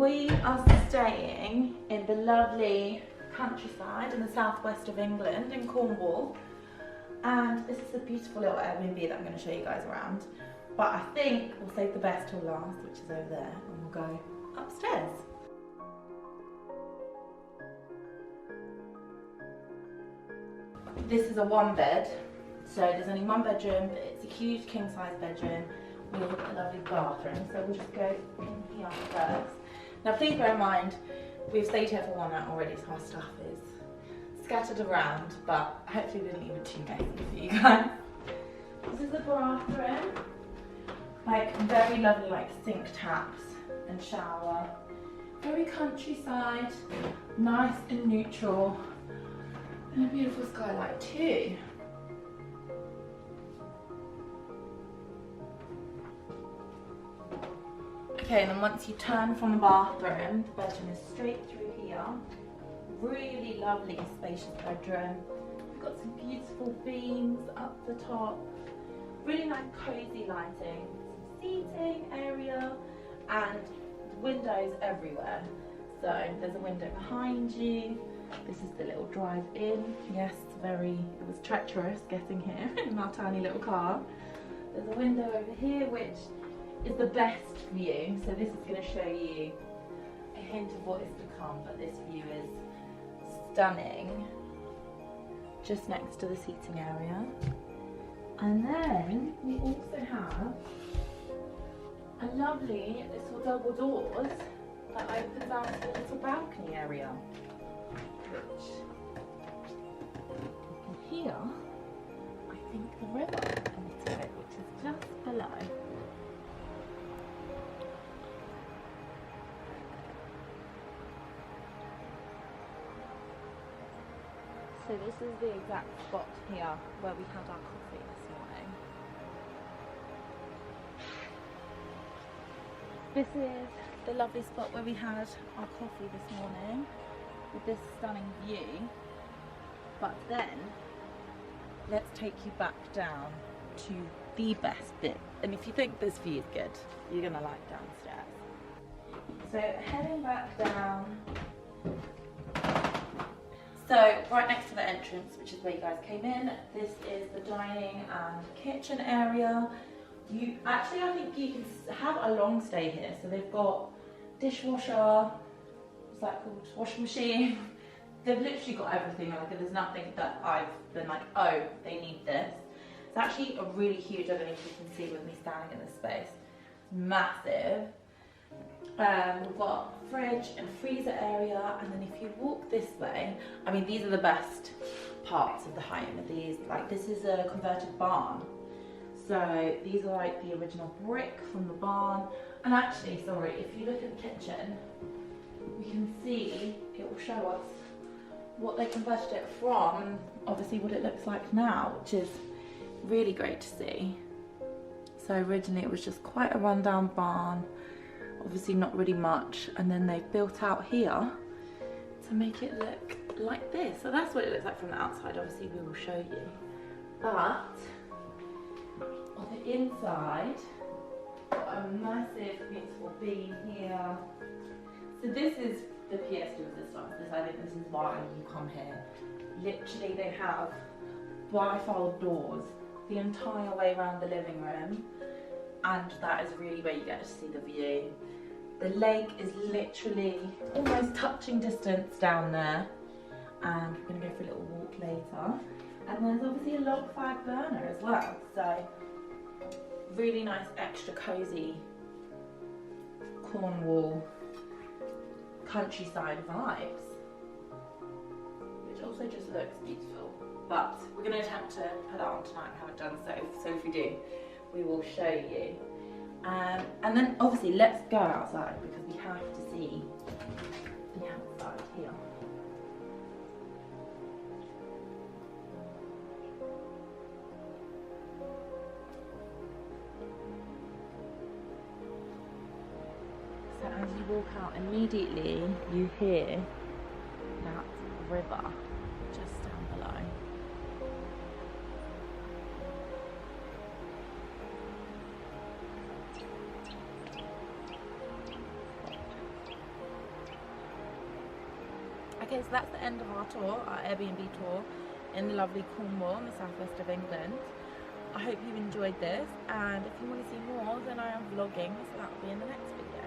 we are staying in the lovely countryside in the southwest of England, in Cornwall. And this is a beautiful little Airbnb that I'm going to show you guys around. But I think we'll save the best till last, which is over there, and we'll go upstairs. This is a one bed, so there's only one bedroom, but it's a huge king size bedroom with a lovely bathroom. So we'll just go in here first. Now please bear in mind, we've stayed here for 1 night already, so our stuff is scattered around, but hopefully we didn't leave it too messy for you guys. This is the bathroom, like very lovely like sink taps and shower. Very countryside, nice and neutral. And a beautiful skylight too. Okay, and then once you turn from the bathroom, the bedroom is straight through here. Really lovely, spacious bedroom. We've got some beautiful beams up the top. Really nice cozy lighting. Some seating area and windows everywhere. So there's a window behind you. This is the little drive-in. Yes, it was treacherous getting here in our tiny little car. There's a window over here which is the best view. So this is going to show you a hint of what is to come, but this view is stunning. Just next to the seating area. And then we also have a lovely little double doors that opens out to a little balcony area. Which you can hear, I think, the river a little bit, which is just below. So this is the exact spot here where we had our coffee this morning. This is the lovely spot where we had our coffee this morning, with this stunning view. But then let's take you back down to the best bit, and if you think this view is good, you're gonna like downstairs. So heading back down, so right next to the entrance, which is where you guys came in, this is the dining and kitchen area. I think you can have a long stay here. So they've got dishwasher, what's that called, washing machine. They've literally got everything. Like, there's nothing that I've been like, oh, they need this. It's actually a really huge, I don't know if you can see with me standing in this space, massive. We've got a fridge and freezer area, and then if you walk this way, I mean, these are the best parts of the home. This is a converted barn. So these are like the original brick from the barn. And actually, sorry, if you look at the kitchen, we can see, it will show us what they converted it from, and obviously what it looks like now, which is really great to see. So originally it was just quite a rundown barn, obviously not really much, and then they've built out here to make it look like this. So that's what it looks like from the outside. Obviously we will show you, but on the inside, got a massive beautiful beam here. So this is the pièce de resistance. I think this is why you come here. Literally they have bifold doors the entire way around the living room, and that is really where you get to see the view. The lake is literally almost touching distance down there, and we're going to go for a little walk later. And there's obviously a log fire burner as well, so really nice extra cosy Cornwall countryside vibes, which also just looks beautiful. But we're going to attempt to put that on tonight. I haven't done so if we do, we will show you. And then obviously let's go outside because we have to see the outside here. So as you walk out, immediately you hear that river just down below. Okay, so that's the end of our tour, our Airbnb tour in lovely Cornwall in the southwest of England. I hope you enjoyed this, and if you want to see more, then I am vlogging, so that will be in the next video.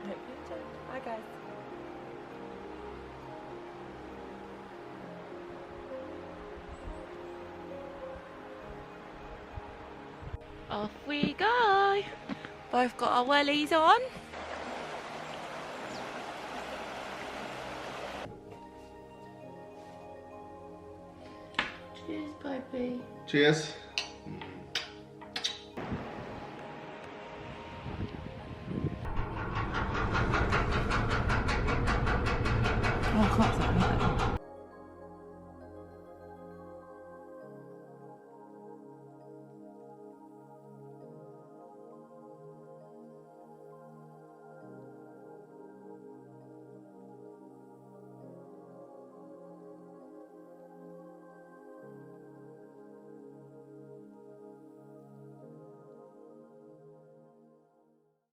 I hope you enjoyed. Bye guys. Off we go. Both got our wellies on. Cheers, baby. Cheers. Oh, I can't